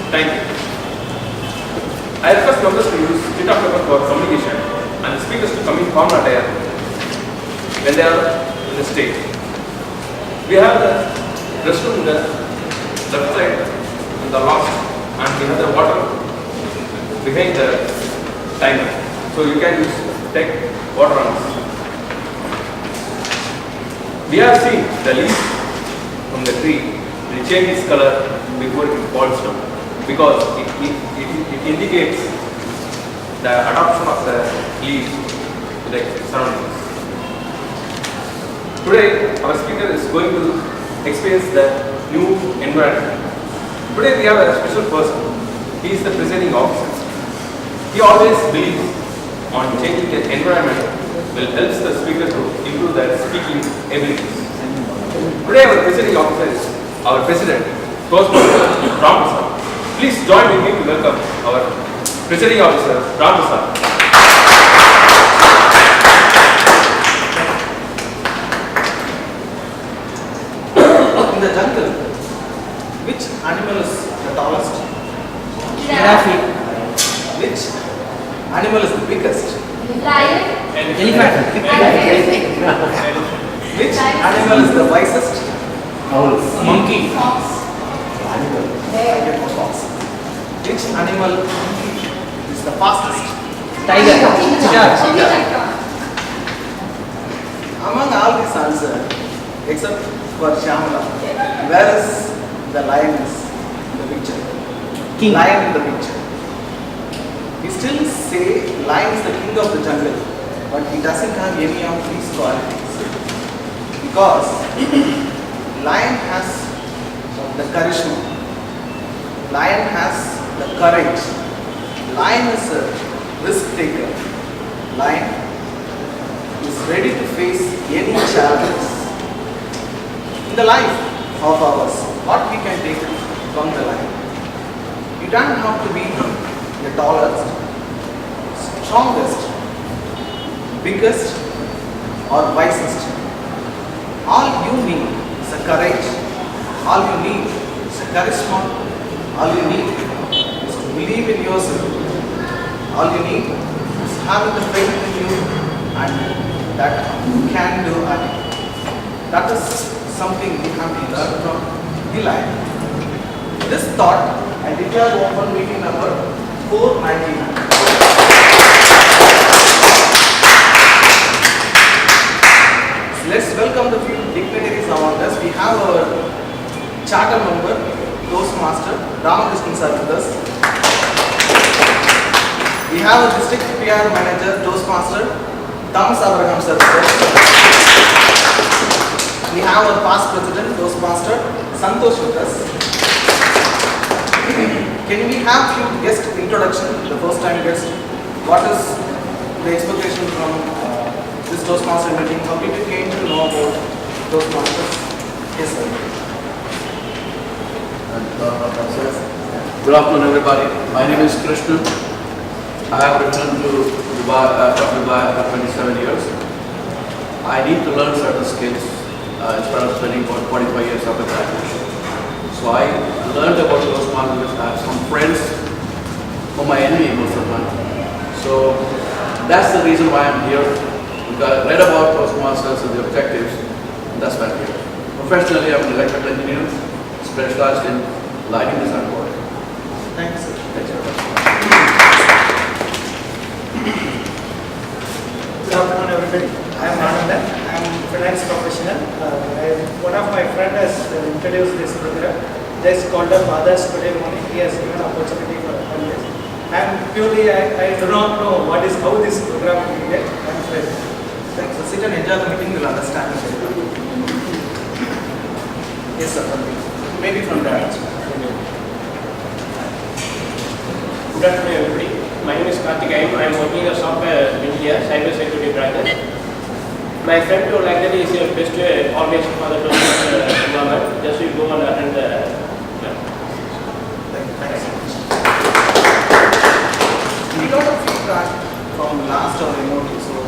Thank you. I request members to use state of paper for communication and the speakers to come in formal attire when they are in the stage. We have the restroom in the left side and the last, and we have the water behind the timer. So you can take water on us. We have seen the leaf from the tree will change its color before it falls down, because it indicates the adoption of the leaf to the surroundings. Today, our speaker is going to experience the new environment. Today, we have a special person. He is the presiding officer. He always believes on changing the environment will help the speaker to improve their speaking abilities. Today, our presiding officer is our president, Toastmasters, Ram. Please join with me to welcome our presiding officer, Ram. In the jungle, which animal is the tallest? Giraffe. Which animal is the biggest? Lion. Elephant. Which animal is the wisest? Monkey. Fox. Fox. Which animal is the fastest? Tiger. Cheetah. Among all these answers, except for Shyamala, where is the lion in the picture? King. Lion in the picture. We still say lion is the king of the jungle, but he doesn't have any of these qualities. Because lion has the charisma, lion has the courage, lion is a risk taker, lion is ready to face any challenge. In the life of ours, what we can take from the lion? You don't have to be the tallest, strongest, biggest or wisest. All you need is a courage, all you need is a charisma, all you need is to believe in yourself, all you need is having the faith in you and that you can do anything. That is something we have to learn from the lion. This thought, I declare open meeting number 499. Let's welcome the few dignitaries among us. We have our charter member, Toastmaster, Ramakrishnan sir with us. We have a district PR manager, Toastmaster, Thomas Abraham sir with us. We have our past president, Toastmaster, Santosh with us. Can we have few guest introduction, the first time guest? What is the expectation from this Toastmaster meeting? How people came to know about Toastmasters? Yes, sir. Good afternoon, everybody. My name is Krishnan. I have returned to Dubai after 27 years. I need to learn certain skills instead of spending about 45 years after graduation. So I learned about Toastmasters. I have some friends whom I envy most of the time. So that's the reason why I'm here. I read about Toastmasters and the objectives, and that's why I'm here. Professionally, I'm an electrical engineer, specialized in lighting design work. Thanks, sir. Thanks very much. Good afternoon, everybody. I am Ananda. I am a finance professional. One of my friends has introduced this program. This is called Fathers Today Morning. He has given opportunity for this. I do not know how this program will be. I am afraid. Thanks. So sit and enjoy the meeting. You'll understand it. Yes, sir. Maybe from that. Good afternoon, everybody. My name is Karthik. I am working in a software engineer, cyber security practice. My friend told like that is your best organization for the environment. Just you go and attend the. Thanks so much. We got a feedback from last or remotely, so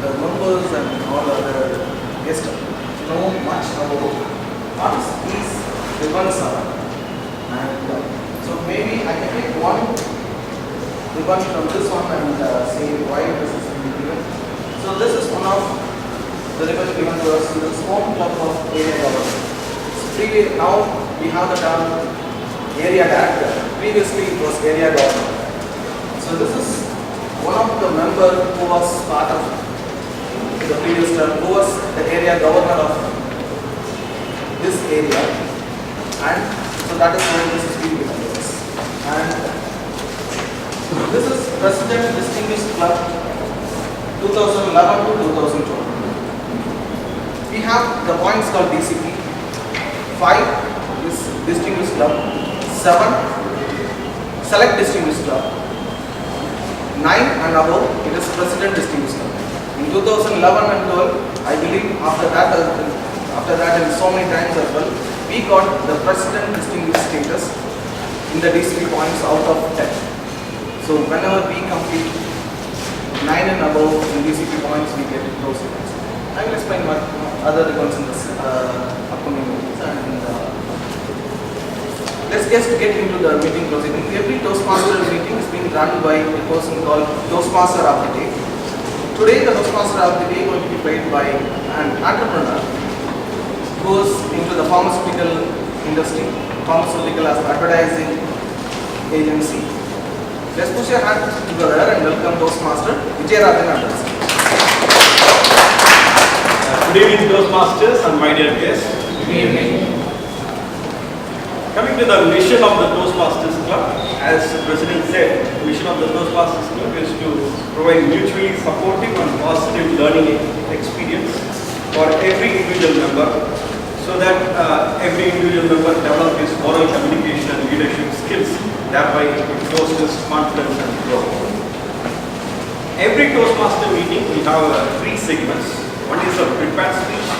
the members and all other guests know much about what these ribbons are. And so ribbon from this one and say why this is being given. So this is one of the ribbon given to us in the home club of area government. Now we have the term area director. Previously it was area government. So this is one of the member who was part of the previous term, who was the area governor of this area, and so that is why this is being given to us. And this is President Distinguished Club 2011 to 2012. We have the points called DCP. 5 is Distinguished Club, 7 Select Distinguished Club, 9 and above it is President Distinguished Club. In 2011 and 12, I believe after that and so many times as well, we got the President Distinguished status in the DCP points out of 10. So whenever we complete 9 and above in DCP points, we get those points. I will explain what other ribbons in this upcoming meetings. And let's just get into the meeting proceeding. Every Toastmaster meeting is being run by a person called Toastmaster of the Day. Today the Toastmaster of the Day is going to be played by an entrepreneur who is into the pharmaceutical industry, pharmaceutical as advertising agency. Let's push your hands together and welcome Toastmaster Vijay Rajan. Good evening, Toastmasters and my dear guests. Good evening. Coming to the mission of the Toastmasters Club, as the President said, the mission of the Toastmasters Club is to provide mutually supportive and positive learning experience for every individual member, so that every individual member develop his oral communication and leadership skills, thereby it fosters confidence and growth. Every Toastmaster meeting we have 3 segments. One is a prepared speech,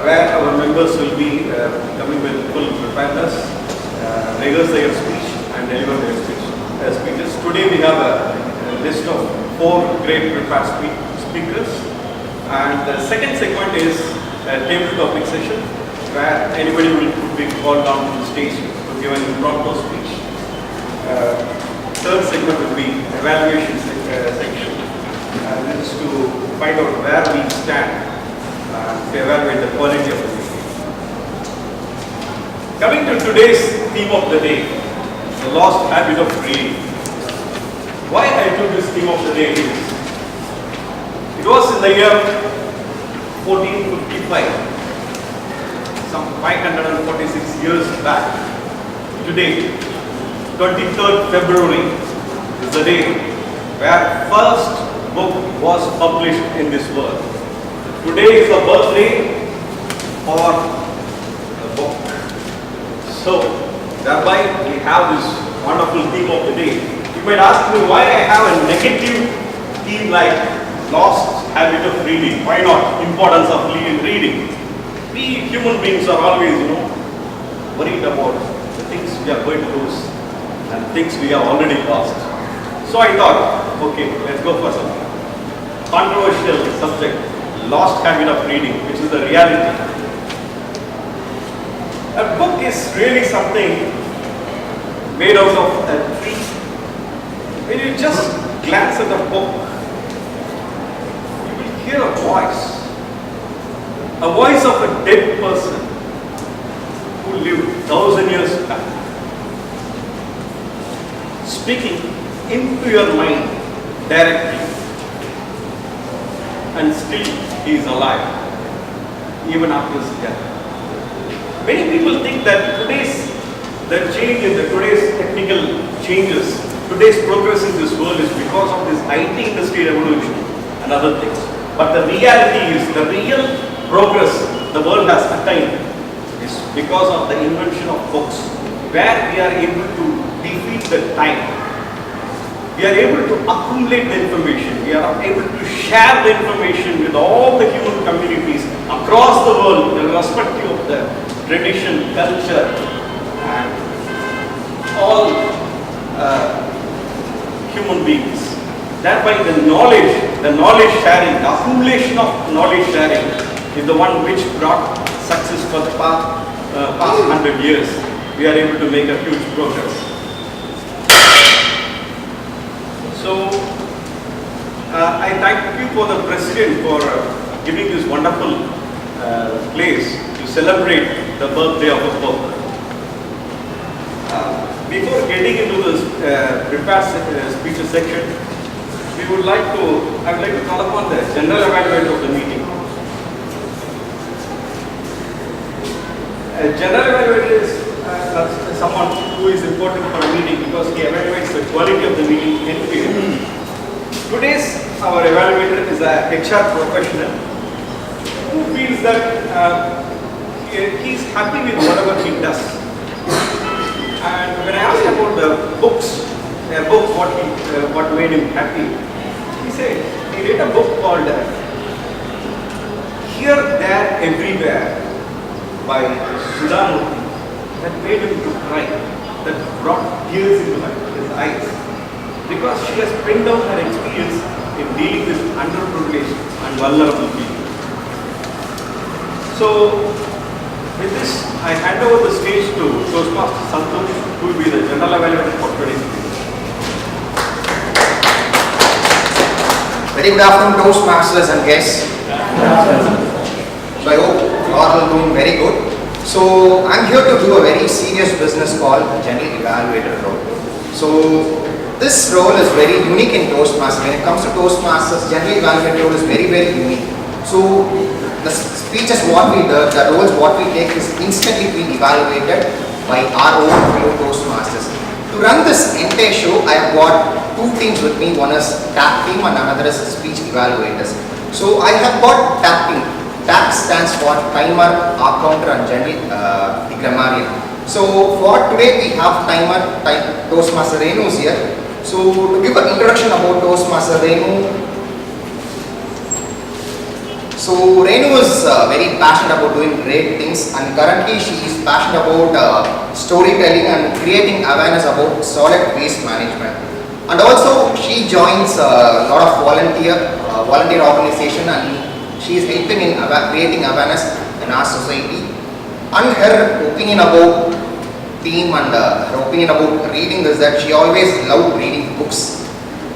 where our members will be coming with full preparedness, rehearse their speech and deliver their speeches. Today we have a list of 4 great prepared speakers, and the second segment is a table topic session, where anybody will be called down to the stage to give an impromptu speech. Third segment will be evaluation section. This is to find out where we stand to evaluate the quality of the meeting. Coming to today's theme of the day, the lost habit of reading. Why I took this theme of the day is, it was in the year 1455, some 546 years back. Today, 23rd February is the day where first book was published in this world. Today is the birthday for the book. So, thereby we have this wonderful theme of the day. You might ask me why I have a negative theme like lost habit of reading. Why not importance of reading? We human beings are always, worried about the things we are going to lose and things we have already lost. So I thought, okay, let's go for some controversial subject, lost habit of reading, which is the reality. A book is really something made out of a tree. When you just glance at the book, you will hear a voice of a dead person who lived 1,000 years back, speaking into your mind directly. And still he is alive, even after his death. Many people think that today's technical changes, today's progress in this world is because of this IT industry revolution and other things. But the reality is, the real progress the world has attained is because of the invention of books, where we are able to defeat the time. We are able to accumulate the information. We are able to share the information with all the human communities across the world, irrespective of the tradition, culture, and all human beings. Thereby the knowledge sharing, the accumulation of knowledge sharing is the one which brought success for the past 100 years. We are able to make a huge progress. I thank you for the president for giving this wonderful place to celebrate the birthday of a book. Before getting into this prepared speeches section, I would like to call upon the general evaluator of the meeting. A general evaluator is someone who is important for a meeting because he evaluates the quality of the meeting end to end. Today's our evaluator is a HR professional who feels that he is happy with whatever he does. And when I asked about the books, a book what made him happy, he said he read a book called Here, There, Everywhere by Sudhamurthy that made him to cry, that brought tears into his eyes, because she has penned down her experience in dealing with underprivileged and vulnerable people. So, with this, I hand over the stage to Toastmaster Santosh, who will be the general evaluator for today's meeting. Very good afternoon, Toastmasters and guests. So I hope you are all doing very good. So I'm here to do a very serious business called General Evaluator role. So this role is very unique in Toastmasters. When it comes to Toastmasters, General Evaluator role is very, very unique. So the speeches what we do, the roles what we take is instantly being evaluated by our own fellow Toastmasters. To run this entire show, I have got two teams with me. One is TAP team and another is speech evaluators. So I have got TAP team. TAP stands for Timer, R-Counter and General the Grammarian. So for today we have Toastmaster Renu is here. So to give an introduction about Toastmaster Renu. So Renu is very passionate about doing great things, and currently she is passionate about storytelling and creating awareness about solid waste management. And also she joins a lot of volunteer organization, and she is helping in creating awareness in our society. And her opinion about theme and her opinion about reading is that she always loved reading books.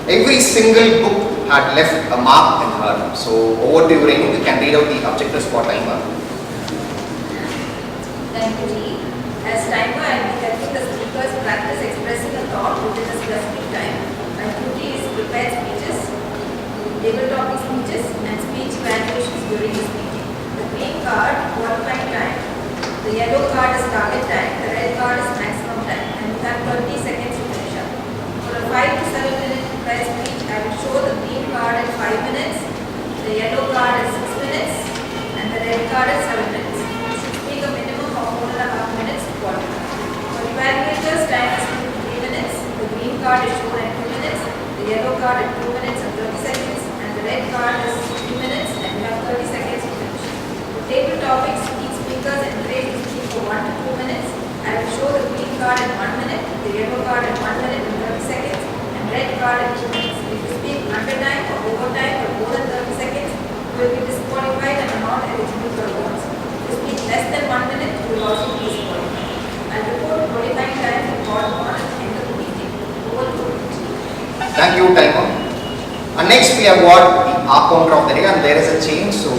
Every single book had left a mark in her. So over to you, Renu. You can read out the objectives for Timer. Thank you, G. As Timer, I will be helping the speakers practice expressing a thought within a specific time. My duty is prepare speeches, table topic speeches, and speech evaluations during this meeting. The green card, qualifying time. The yellow card is target time. The red card is maximum time. And you have 30 seconds to finish up. For a 5 to 7 minute press speech, I will show the green card at 5 minutes, the yellow card at 6 minutes, and the red card at 7 minutes. You should speak a minimum of 4.5 minutes to qualify. For evaluators, time is 2 to 3 minutes. The green card is shown at 2 minutes, the yellow card at 2 minutes and 30 seconds, and the red card is 3 minutes, and you have 30 seconds to finish. For table topics, each speaker is encouraged to speak for 1 to 2 minutes. I will show the green card at 1 minute, the yellow card at 1 minute and 30 seconds, and red card at 2 minutes. If you speak under time or over time for more than 30 seconds, you will be disqualified and are not eligible for awards. If you speak less than 1 minute, you will also be disqualified. I will report qualifying time for called upon at the end of the meeting. Over to you. Thank you, Timer. And next we have got the R-Counter of the day, and there is a change. So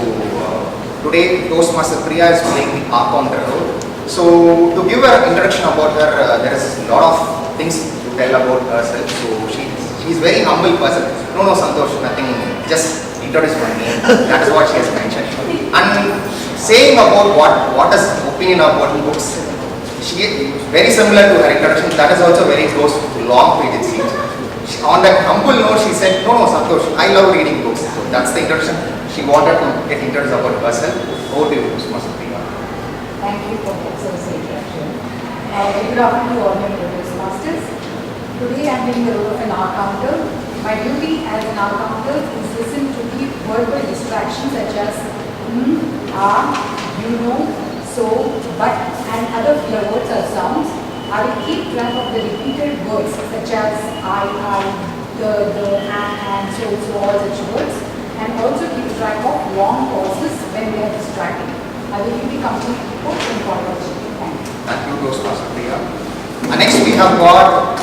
today Toastmaster Priya is playing the R-Counter role. So to give an introduction about her, there is a lot of things to tell about herself. So she is very humble person. No, Santosh, nothing. Just introduce my name. That is what she has mentioned. And saying about what is opinion about books, she is very similar to her introduction. That is also very close to long page it seems. On that humble note, she said, no, Santosh, I love reading books. So that's the introduction. She wanted to get introduced about herself. Over to you, Toastmaster Priya. Thank you for that service introduction. Good afternoon to all my Toastmasters. Today I am playing the role of an R-Counter. My duty as an R-Counter is listen to the verbal distractions such as you know, so, but and other filler words or sounds. I will keep track of the repeated words such as I, the, and, so, all such words, and also keep track of long pauses when we are distracted. I will give the complete report in forward. Thank you. Thank you, Toastmaster Priya. And next we have got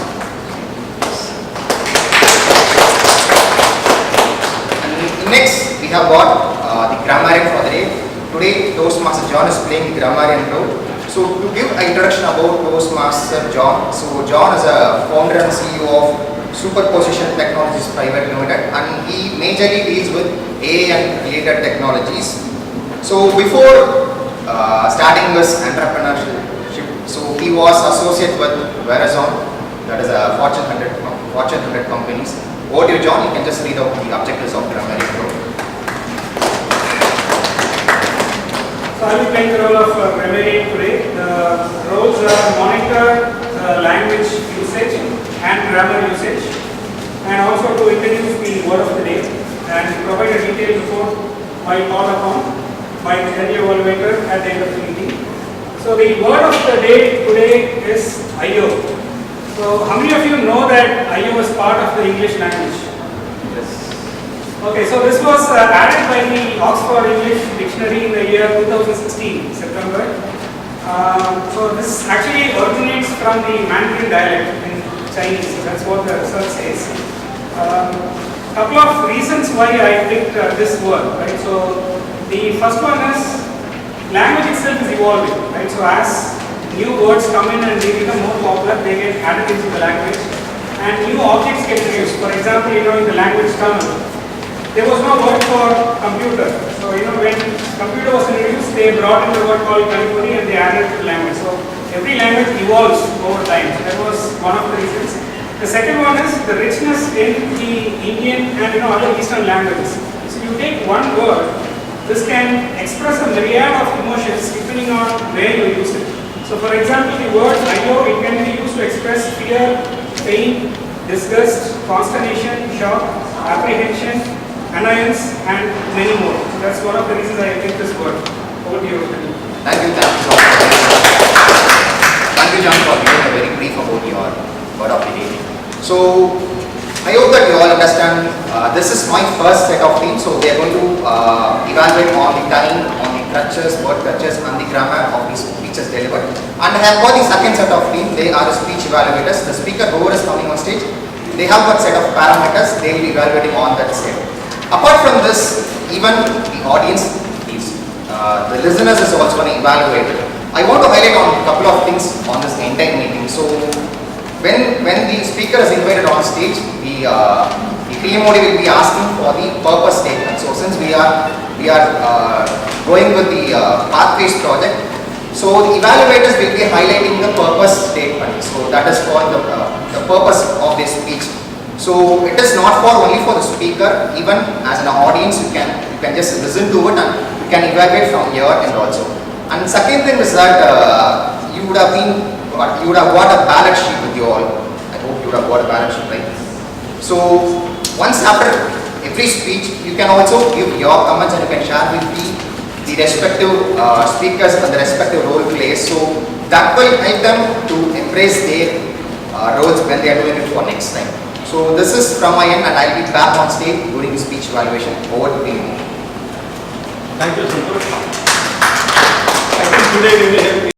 Hungarian crowd. So to give an introduction about Toastmaster John. So John is a founder and CEO of Superposition Technologies Private Limited, and he majorly deals with AI and related technologies. So before starting this entrepreneurship, so he was associate with Verizon, that is a Fortune 100 companies. Over to you, John. You can just read out the objectives of the American Pro. So I will play the role of grammarian today. The roles are monitor language usage and grammar usage, and also to introduce the word of the day and provide a detailed report while called upon by the head evaluator at the end of the meeting. So the word of the day today is IO. So how many of you know that IO is part of the English language? Yes. Okay, so this was added by the Oxford English Dictionary in the year 2016, September. So this actually originates from the Mandarin dialect in Chinese. That's what the research says. Couple of reasons why I picked this word, right? So the first one is language itself is evolving, right? So as new words come in and they become more popular, they get added into the language, and new objects get introduced. For example, in the language Tamil, there was no word for computer. So when computer was introduced, they brought in the word called Kalipuri and they added it to the language. So every language evolves over time. So that was one of the reasons. The second one is the richness in the Indian and other Eastern languages. So you take one word, this can express a myriad of emotions depending on where you use it. So for example, the word IO, it can be used to express fear, pain, disgust, consternation, shock, apprehension, annoyance, and many more. So that's one of the reasons I picked this word. Over to you. Thank you, John. Thank you, John, for giving a very brief about your word of the day. So I hope that you all understand. This is my first set of themes, so we are going to evaluate on the time, on the crutches, word crutches, and the grammar of these speeches delivered. And I have got the second set of themes. They are the speech evaluators. The speaker, whoever is coming on stage, they have got set of parameters. They will be evaluating on that set. Apart from this, even the audience, the listeners is also an evaluator. I want to highlight on a couple of things on this entire meeting. So when the speaker is invited on stage, the PMOD will be asking for the purpose statement. So since we are going with the Pathways project, so the evaluators will be highlighting the purpose statement. So that is for the purpose of this speech. So it is not only for the speaker. Even as an audience, you can just listen to it and you can evaluate from here and also. And second thing is that you would have got a balance sheet with you all. I hope you would have got a balance sheet, right? So once after every speech, you can also give your comments and you can share with the respective speakers and the respective role players. So that will help them to embrace their roles when they are doing it for next time. So this is from my end, and I will be back on stage during the speech evaluation. Over to you. Thank you, Santosh. I think today we will have